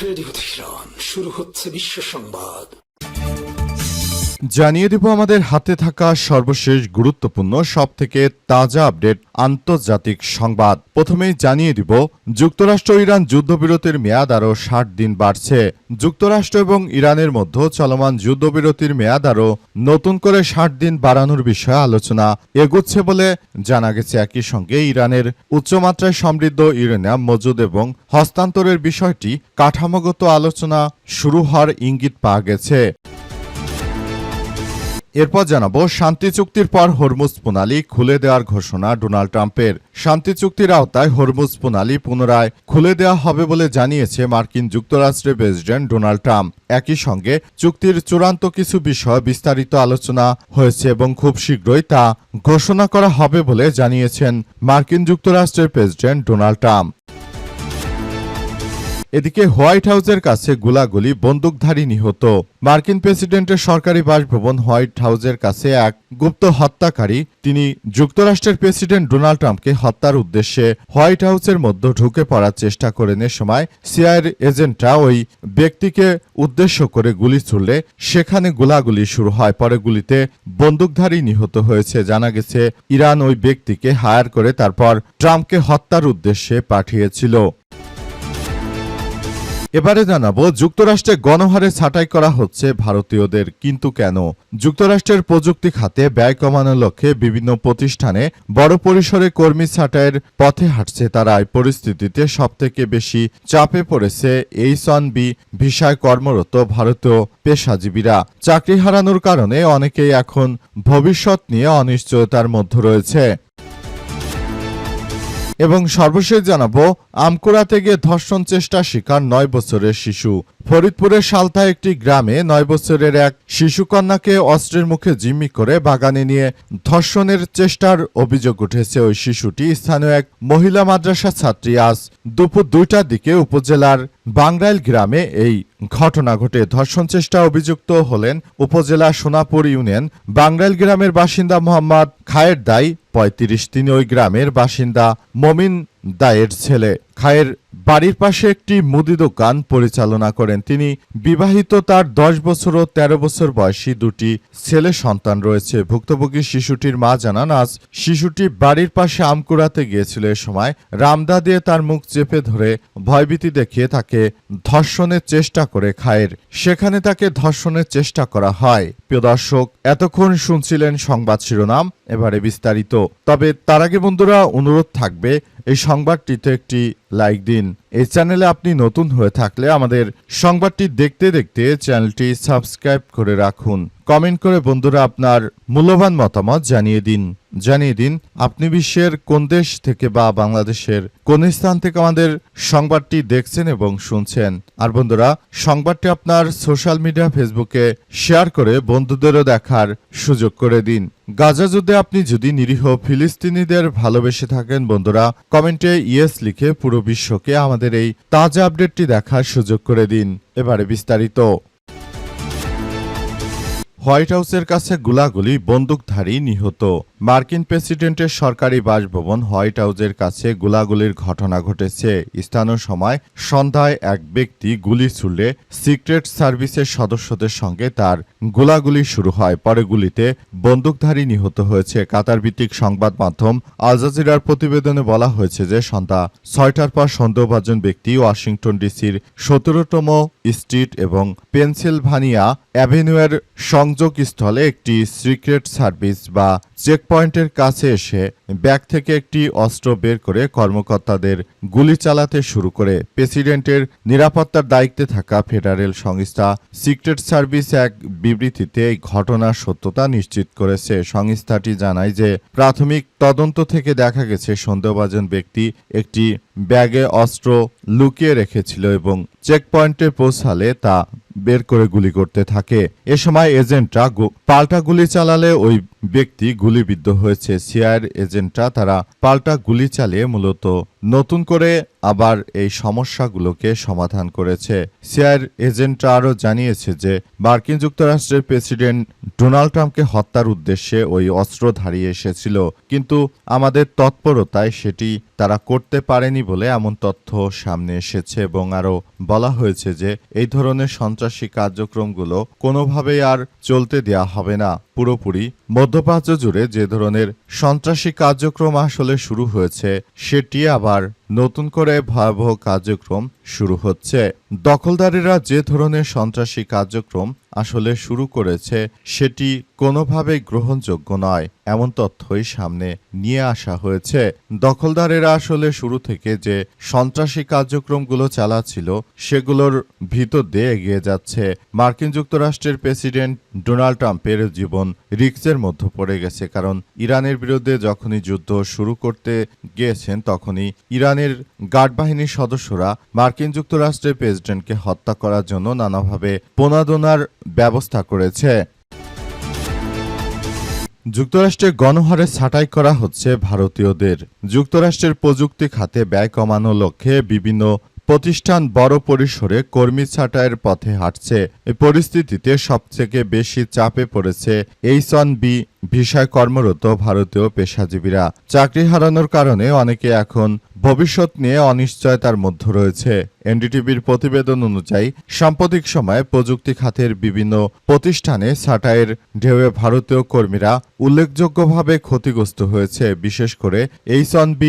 Radio Tehran, শুরু হচ্ছে বিশ্ব সংবাদ। জানিয়ে দিব আমাদের হাতে থাকা সর্বশেষ গুরুত্বপূর্ণ সবথেকে তাজা আপডেট আন্তর্জাতিক সংবাদ। প্রথমেই জানিয়ে দিব যুক্তরাষ্ট্র ইরান যুদ্ধবিরতির মেয়াদ আরও ৬০ দিন বাড়ছে। যুক্তরাষ্ট্র এবং ইরানের মধ্যে চলমান যুদ্ধবিরতির মেয়াদ আরও নতুন করে ৬০ দিন বাড়ানোর বিষয়ে আলোচনা এগুচ্ছে বলে জানা গেছে। একই সঙ্গে ইরানের উচ্চমাত্রায় সমৃদ্ধ ইউরেনিয়াম মজুদ এবং হস্তান্তরের বিষয়টি কাঠামোগত আলোচনা শুরু হওয়ার ইঙ্গিত পাওয়া গেছে। এরপর জানাবো শান্তি চুক্তির পর হরমুজ প্রণালী খুলে দেওয়ার ঘোষণা ডোনাল্ড ট্রাম্পের। শান্তি চুক্তির আওতায় হরমুজ প্রণালী পুনরায় খুলে দেওয়া হবে বলে জানিয়েছে মার্কিন যুক্তরাষ্ট্রের প্রেসিডেন্ট ডোনাল্ড ট্রাম্প। একই সঙ্গে চুক্তির চূড়ান্ত কিছু বিষয় বিস্তারিত আলোচনা হয়েছে এবং খুব শীঘ্রই তা ঘোষণা করা হবে বলে জানিয়েছেন মার্কিন যুক্তরাষ্ট্রের প্রেসিডেন্ট ডোনাল্ড ট্রাম্প। এদিকে হোয়াইট হাউসের কাছে গোলাগুলি, বন্দুকধারী নিহত। মার্কিন প্রেসিডেন্টের সরকারি বাসভবন হোয়াইট হাউসের কাছে এক গুপ্ত হত্যাকারী তিনি যুক্তরাষ্ট্রের প্রেসিডেন্ট ডোনাল্ড ট্রাম্পকে হত্যার উদ্দেশ্যে হোয়াইট হাউসের মধ্যে ঢুকে পড়ার চেষ্টা করেন। এ সময় সিআইএর এজেন্টরা ওই ব্যক্তিকে উদ্দেশ্য করে গুলি ছুড়লে সেখানে গোলাগুলি শুরু হয়। পরে গুলিতে বন্দুকধারী নিহত হয়েছে। জানা গেছে ইরান ওই ব্যক্তিকে হায়ার করে তারপর ট্রাম্পকে হত্যার উদ্দেশ্যে পাঠিয়েছিল। এবারে জানাবো যুক্তরাষ্ট্রে গণহারে ছাঁটাই করা হচ্ছে ভারতীয়দের, কিন্তু কেন? যুক্তরাষ্ট্রের প্রযুক্তি খাতে ব্যয় কমানোর লক্ষ্যে বিভিন্ন প্রতিষ্ঠানে বড় পরিসরে কর্মী ছাঁটাইয়ের পথে হাঁটছে তারা। এই পরিস্থিতিতে সবথেকে বেশি চাপে পড়েছে H-1B ভিসায় কর্মরত ভারতীয় পেশাজীবীরা। চাকরি হারানোর কারণে অনেকেই এখন ভবিষ্যৎ নিয়ে অনিশ্চয়তার মধ্যে রয়েছে। এবং সর্বশেষ জানাবো আমকুরাতে গিয়ে ধর্ষণ চেষ্টা শিকার ৯ বছরের শিশু। ফরিদপুরের সালতায় একটি গ্রামে ৯ বছরের এক শিশুকন্যাকে অস্ত্রের মুখে জিম্মি করে বাগানে নিয়ে ধর্ষণের চেষ্টার অভিযোগ উঠেছে। ওই শিশুটি স্থানীয় এক মহিলা মাদ্রাসা ছাত্রী। আজ দুপুর ২টার দিকে উপজেলার বাংরাইল গ্রামে এই ঘটনা ঘটে। ধর্ষণ চেষ্টা অভিযুক্ত হলেন উপজেলা সোনাপুর ইউনিয়ন বাংরাইল গ্রামের বাসিন্দা মোহাম্মদ খায়ের দাই ৩৫। তিনি ওই গ্রামের বাসিন্দা মমিন দায়ের ছেলে। খায়ের বাড়ির পাশে একটি মুদি দোকান পরিচালনা করেন। তিনি বিবাহিত, তার ১০ বছর ও ১৩ বছর বয়সী দুটি ছেলে সন্তান রয়েছে। ভুক্তভোগী শিশুটির মা জানান, আজ শিশুটি বাড়ির পাশে আম কুড়াতে গিয়েছিল। এ সময় রামদা দিয়ে তার মুখ চেপে ধরে ভয়ভীতি দেখিয়ে তাকে ধর্ষণের চেষ্টা করে খায়ের। সেখানে তাকে ধর্ষণের চেষ্টা করা হয়। প্রিয় দর্শক, এতক্ষণ শুনছিলেন সংবাদ শিরোনাম, এবারে বিস্তারিত। তবে তার আগে বন্ধুরা অনুরোধ থাকবে এই সংবাদটিতে একটি লাইক দিন। এই চ্যানেলে আপনি নতুন হয়ে থাকলে আমাদের সংবাদটি দেখতে দেখতে চ্যানেলটি সাবস্ক্রাইব করে রাখুন। কমেন্ট করে বন্ধুরা আপনার মূল্যবান মতামত জানিয়ে দিন আপনি বিশ্বের কোন দেশ থেকে বা বাংলাদেশের কোন স্থান থেকে আমাদের সংবাদটি দেখছেন এবং শুনছেন। আর বন্ধুরা, সংবাদটি আপনার সোশ্যাল মিডিয়া ফেসবুকে শেয়ার করে বন্ধুদেরও দেখার সুযোগ করে দিন। গাজা যুদ্ধে আপনি যদি নিরীহ ফিলিস্তিনিদের ভালোবেসে থাকেন বন্ধুরা, কমেন্টে ইয়েস লিখে পুরো বিশ্বকে আমাদের এই তাজা আপডেটটি দেখার সুযোগ করে দিন। এবারে বিস্তারিত। হোয়াইট হাউসের কাছে গোলাগুলি, বন্দুকধারী নিহত। মার্কিন প্রেসিডেন্টের সরকারি বাসভবন হোয়াইট হাউসের কাছে গোলাগুলির ঘটনা ঘটেছে। স্থানীয় সময় সন্ধ্যায় এক ব্যক্তি গুলি ছুড়লে সিক্রেট সার্ভিসের সদস্যদের সঙ্গে তার গোলাগুলি শুরু হয়। পরে গুলিতে বন্দুকধারী নিহত হয়েছে। কাতার ভিত্তিক সংবাদ মাধ্যম আল জাজিরার প্রতিবেদনে বলা হয়েছে যে সন্ধ্যা ৬টার পর সন্দেহভাজন ব্যক্তি ওয়াশিংটন ডিসির ১৭তম স্ট্রিট এবং পেনসিলভানিয়া অ্যাভিনিউয়ের সংযোগস্থলে একটি সিক্রেট সার্ভিস বা চেকপয়েন্টের কাছে এসে ব্যাগ থেকে একটি অস্ত্র বের করে কর্মকর্তাদের গুলি চালাতে শুরু করে। প্রেসিডেন্টের নিরাপত্তার দায়িত্বে থাকা ফেডারেল সংস্থা সিক্রেট সার্ভিস এক বিবৃতিতে এই ঘটনার সত্যতা নিশ্চিত করেছে। সংস্থাটি জানায় যে প্রাথমিক তদন্ত থেকে দেখা গেছে সন্দেহভাজন ব্যক্তি একটি ব্যাগে অস্ত্র লুকিয়ে রেখেছিল এবং চেকপয়েন্টে পৌঁছালে তা বের করে গুলি করতে থাকে। এ সময় এজেন্টরা পাল্টা গুলি চালালে ওই ব্যক্তি গুলিবিদ্ধ হয়েছে। সিআইএর এজেন্টরা তারা পাল্টা গুলি চালিয়ে মূলত নতুন করে আবার এই সমস্যাগুলোকে সমাধান করেছে। সিআইএর এজেন্টরা আরও জানিয়েছে যে মার্কিন যুক্তরাষ্ট্রের প্রেসিডেন্ট ডোনাল্ড ট্রাম্পকে হত্যার উদ্দেশ্যে ওই অস্ত্র ধারিয়ে এসেছিল, কিন্তু আমাদের তৎপরতায় সেটি তারা করতে পারেনি বলে এমন তথ্য সামনে এসেছে। এবং আরও বলা হয়েছে যে এই ধরনের সন্ত্রাসী কার্যক্রমগুলো কোনোভাবেই আর চলতে দেওয়া হবে না। পুরোপুরি মধ্যপ্রাচ্য জুড়ে যে ধরনের সন্ত্রাসী কার্যক্রম আসলে শুরু হয়েছে সেটি আবার নতুন করে ভয়াবহ কার্যক্রম শুরু হচ্ছে। দখলদারেরা যে ধরনের সন্ত্রাসী কার্যক্রম আসলে শুরু করেছে সেটি কোনোভাবেই গ্রহণযোগ্য নয়, এমন তথ্যই সামনে নিয়ে আসা হয়েছে। দখলদারেরা আসলে শুরু থেকে যে সন্ত্রাসী কার্যক্রমগুলো চালাচ্ছিল সেগুলোর ভিতর দিয়ে এগিয়ে যাচ্ছে। মার্কিন যুক্তরাষ্ট্রের প্রেসিডেন্ট ডোনাল্ড ট্রাম্পের জীবন রিস্কের মধ্যে পড়ে গেছে, কারণ ইরানের বিরুদ্ধে যখনই যুদ্ধ শুরু করতে গিয়েছেন তখনই ইরানের গার্ড বাহিনীর সদস্যরা মার্কিন যুক্তরাষ্ট্রের প্রেসিডেন্টকে হত্যা করার জন্য নানাভাবে প্রণোদনার ব্যবস্থা করেছে। যুক্তরাষ্ট্রে গণহারে ছাঁটাই করা হচ্ছে ভারতীয়দের। যুক্তরাষ্ট্রের প্রযুক্তি খাতে ব্যয় কমানোর লক্ষ্যে বিভিন্ন প্রতিষ্ঠান বড় পরিসরে কর্মী ছাঁটাইয়ের পথে হাঁটছে। এই পরিস্থিতিতে সবথেকে বেশি চাপে পড়েছে H-1B ভিসায় কর্মরত ভারতীয় পেশাজীবীরা। চাকরি হারানোর কারণে অনেকে এখন ভবিষ্যৎ নিয়ে অনিশ্চয়তার মধ্যে রয়েছে। এনডিটিভির প্রতিবেদন অনুযায়ী সাম্প্রতিক সময়ে প্রযুক্তি খাতের বিভিন্ন প্রতিষ্ঠানে ছাঁটাইয়ের ঢেউয়ে ভারতীয় কর্মীরা উল্লেখযোগ্যভাবে ক্ষতিগ্রস্ত হয়েছে। বিশেষ করে H-1B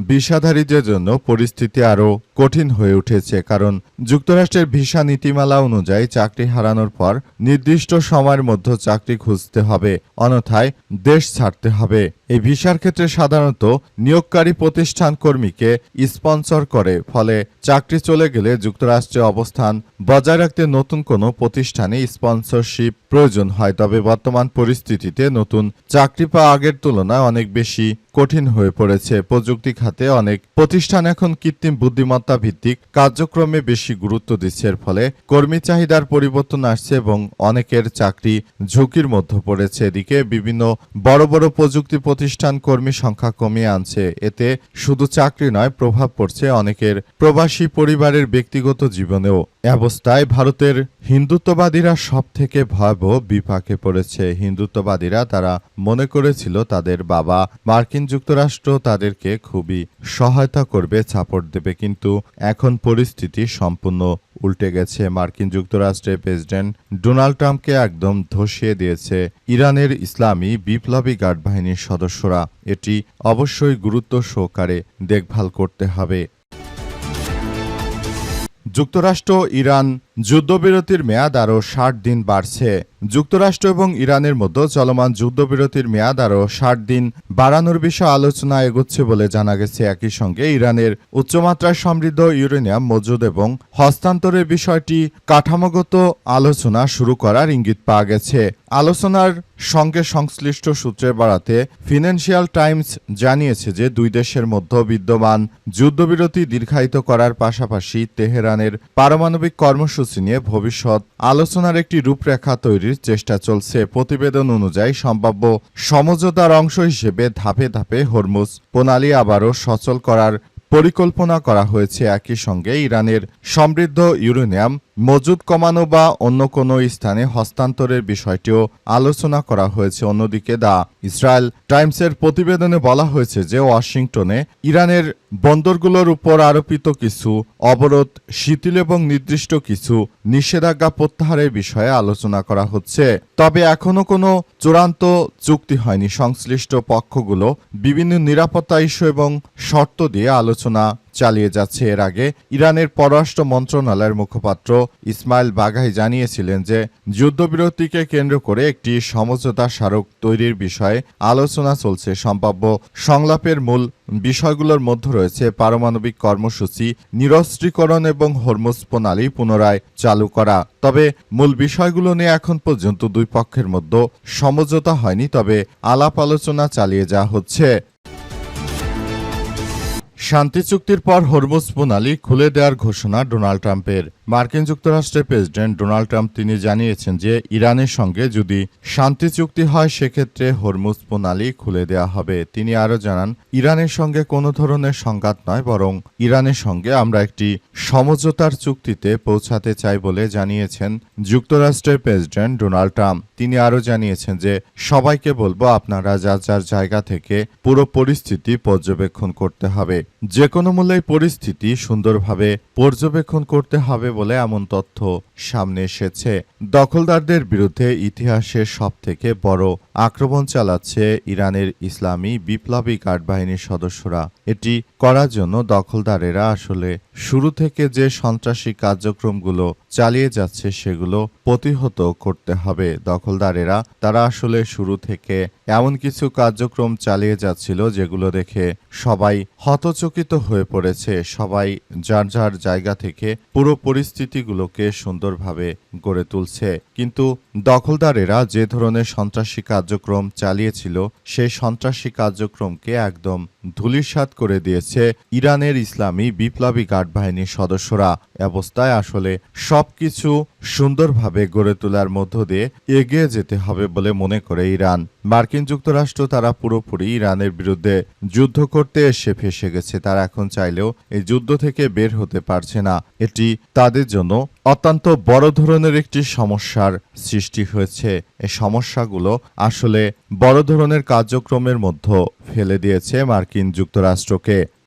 ভিসাধারীদের জন্য পরিস্থিতি আরও কঠিন হয়ে উঠেছে, কারণ যুক্তরাষ্ট্রের ভিসা নীতিমালা অনুযায়ী চাকরি হারানোর পর নির্দিষ্ট সময়ের মধ্যে চাকরি খুঁজতে হবে, অন্যথায় দেশ ছাড়তে হবে। এই ভিসার ক্ষেত্রে সাধারণত নিয়োগকারী প্রতিষ্ঠান কর্মীকে স্পন্সর করে, ফলে চাকরি চলে গেলে যুক্তরাষ্ট্রে অবস্থান বজায় রাখতে নতুন কোনো প্রতিষ্ঠানে স্পন্সরশিপ প্রয়োজন হয়। তবে বর্তমান পরিস্থিতিতে নতুন চাকরি পাওয়া আগের তুলনায় অনেক বেশি কঠিন হয়ে পড়েছে। প্রযুক্তি খাতে অনেক প্রতিষ্ঠান এখন কৃত্রিম বুদ্ধিমত্তা ভিত্তিক কার্যক্রমে বেশি গুরুত্ব দিচ্ছে, এর ফলে কর্মী চাহিদার পরিবর্তন আসছে এবং অনেকের চাকরি ঝুঁকির মধ্যে পড়েছে। এদিকে বিভিন্ন বড় বড় প্রযুক্তি প্রতিষ্ঠান কর্মী সংখ্যা কমিয়ে আনছে। এতে শুধু চাকরি নয়, প্রভাব পড়ছে অনেকের প্রবাসী পরিবারের ব্যক্তিগত জীবনেও। অবস্থায় ভারতের হিন্দুত্ববাদীরা সব থেকে ভয়াবহ বিপাকে পড়েছে। হিন্দুত্ববাদীরা তারা মনে করেছিল তাদের বাবা মার্কিন যুক্তরাষ্ট্র তাদেরকে খুবই সহায়তা করবে, সাপোর্ট দেবে, কিন্তু এখন পরিস্থিতি সম্পূর্ণ উল্টে গেছে। মার্কিন যুক্তরাষ্ট্রের প্রেসিডেন্ট ডোনাল্ড ট্রাম্পকে একদম ধসিয়ে দিয়েছে ইরানের ইসলামী বিপ্লবী গার্ড বাহিনীর সদস্যরা। এটি অবশ্যই গুরুত্ব সহকারে দেখভাল করতে হবে। যুক্তরাষ্ট্র ইরান যুদ্ধবিরতির মেয়াদ আরও ৬০ দিন বাড়ছে। যুক্তরাষ্ট্র এবং ইরানের মধ্যে চলমান যুদ্ধবিরতির মেয়াদ আরও ৬০ দিন বাড়ানোর বিষয়ে আলোচনা এগোচ্ছে বলে জানা গেছে। একই সঙ্গে ইরানের উচ্চমাত্রায় সমৃদ্ধ ইউরেনিয়াম মজুদ এবং হস্তান্তরের বিষয়টি কাঠামোগত আলোচনা শুরু করার ইঙ্গিত পাওয়া গেছে। আলোচনার সঙ্গে সংশ্লিষ্ট সূত্রে বাড়াতে ফিনান্সিয়াল টাইমস জানিয়েছে যে দুই দেশের মধ্যে বিদ্যমান যুদ্ধবিরতি দীর্ঘায়িত করার পাশাপাশি তেহরানের পারমাণবিক কর্মসূচি নিয়ে ভবিষ্যৎ আলোচনার একটি রূপরেখা তৈরির চেষ্টা চলছে। প্রতিবেদন অনুযায়ী সম্ভাব্য সমঝোতার অংশ হিসেবে ধাপে ধাপে হরমুজ প্রণালী আবারও সচল করার পরিকল্পনা করা হয়েছে। একই সঙ্গে ইরানের সমৃদ্ধ ইউরেনিয়াম মজুদ কমানো বা অন্য কোনো স্থানে হস্তান্তরের বিষয়টিও আলোচনা করা হয়েছে। অন্যদিকে দ্য ইসরায়েল টাইমসের প্রতিবেদনে বলা হয়েছে যে ওয়াশিংটনে ইরানের বন্দরগুলোর উপর আরোপিত কিছু অবরোধ শিথিল এবং নির্দিষ্ট কিছু নিষেধাজ্ঞা প্রত্যাহারের বিষয়ে আলোচনা করা হচ্ছে। তবে এখনও কোনো চূড়ান্ত চুক্তি হয়নি। সংশ্লিষ্ট পক্ষগুলো বিভিন্ন নিরাপত্তা ইস্যু এবং শর্ত দিয়ে আলোচনা চালিয়ে যাচ্ছে। এর আগে ইরানের পররাষ্ট্র মন্ত্রণালয়ের মুখপাত্র ইসমাইল বাঘাই জানিয়েছিলেন যে যুদ্ধবিরতিকে কেন্দ্র করে একটি সমঝোতা স্মারক তৈরির বিষয়ে আলোচনা চলছে। সম্ভাব্য সংলাপের মূল বিষয়গুলোর মধ্যে রয়েছে পারমাণবিক কর্মসূচি, নিরস্ত্রীকরণ এবং হরমুজ প্রণালী পুনরায় চালু করা। তবে মূল বিষয়গুলো নিয়ে এখন পর্যন্ত দুই পক্ষের মধ্যে সমঝোতা হয়নি, তবে আলাপ আলোচনা চালিয়ে যাওয়া হচ্ছে। শান্তি চুক্তির পর হরমুজ প্রণালী খুলে দেওয়ার ঘোষণা ডোনাল্ড ট্রাম্পের। মার্কিন যুক্তরাষ্ট্রের প্রেসিডেন্ট ডোনাল্ড ট্রাম্প তিনি জানিয়েছেন যে ইরানের সঙ্গে যদি শান্তি চুক্তি হয় সেক্ষেত্রে হরমুজ প্রণালী খুলে দেওয়া হবে। তিনি আরও জানান, ইরানের সঙ্গে কোনো ধরনের সংঘাত নয়, বরং ইরানের সঙ্গে আমরা একটি সমঝোতার চুক্তিতে পৌঁছাতে চাই বলে জানিয়েছেন যুক্তরাষ্ট্রের প্রেসিডেন্ট ডোনাল্ড ট্রাম্প। তিনি আরও জানিয়েছেন যে সবাইকে বলবো, আপনারা যার যার জায়গা থেকে পুরো পরিস্থিতি পর্যবেক্ষণ করতে হবে। যে কোনো মূল্যে পরিস্থিতি সুন্দরভাবে পর্যবেক্ষণ করতে হবে বলে এমন তথ্য সামনে এসেছে। দখলদারদের বিরুদ্ধে ইতিহাসের সবথেকে বড় আক্রমণ চালাচ্ছে ইরানের ইসলামী বিপ্লবী গার্ড বাহিনীর সদস্যরা। এটি করার জন্য দখলদারেরা আসলে শুরু থেকে যে সন্ত্রাসী কার্যক্রমগুলো চালিয়ে যাচ্ছে সেগুলো প্রতিহত করতে হবে। দখলদারেরা তারা আসলে শুরু থেকে এমন কিছু কার্যক্রম চালিয়ে যাচ্ছিল যেগুলো দেখে সবাই হতচকিত হয়ে পড়েছে। সবাই যার যার জায়গা থেকে পুরো পরিস্থিতিগুলোকে সুন্দরভাবে গড়ে তুলছে, কিন্তু দখলদারেরা যে ধরনের সন্ত্রাসী কার্যক্রম চালিয়েছিল সেই সন্ত্রাসী কার্যক্রমকে একদম ধূলিসাৎ করে দিয়েছে ইরানের ইসলামী বিপ্লবী গার্ড বাহিনীর সদস্যরা। অবস্থায় আসলে সবকিছু সুন্দরভাবে গড়ে তোলার মধ্য দিয়ে এগিয়ে যেতে হবে বলে মনে করে ইরান। মার্কিন যুক্তরাষ্ট্র তারা পুরোপুরি ইরানের বিরুদ্ধে যুদ্ধ করতে এসে ফেসে গেছে। তারা এখন চাইলেও এই যুদ্ধ থেকে বের হতে পারছে না। এটি তাদের জন্য অত্যন্ত বড় ধরনের একটি সমস্যার সৃষ্টি হয়েছে। এই সমস্যাগুলো আসলে বড় ধরনের কার্যক্রমের মধ্যে ফেলে দিয়েছে মার্কিন যুক্তরাষ্ট্রকে।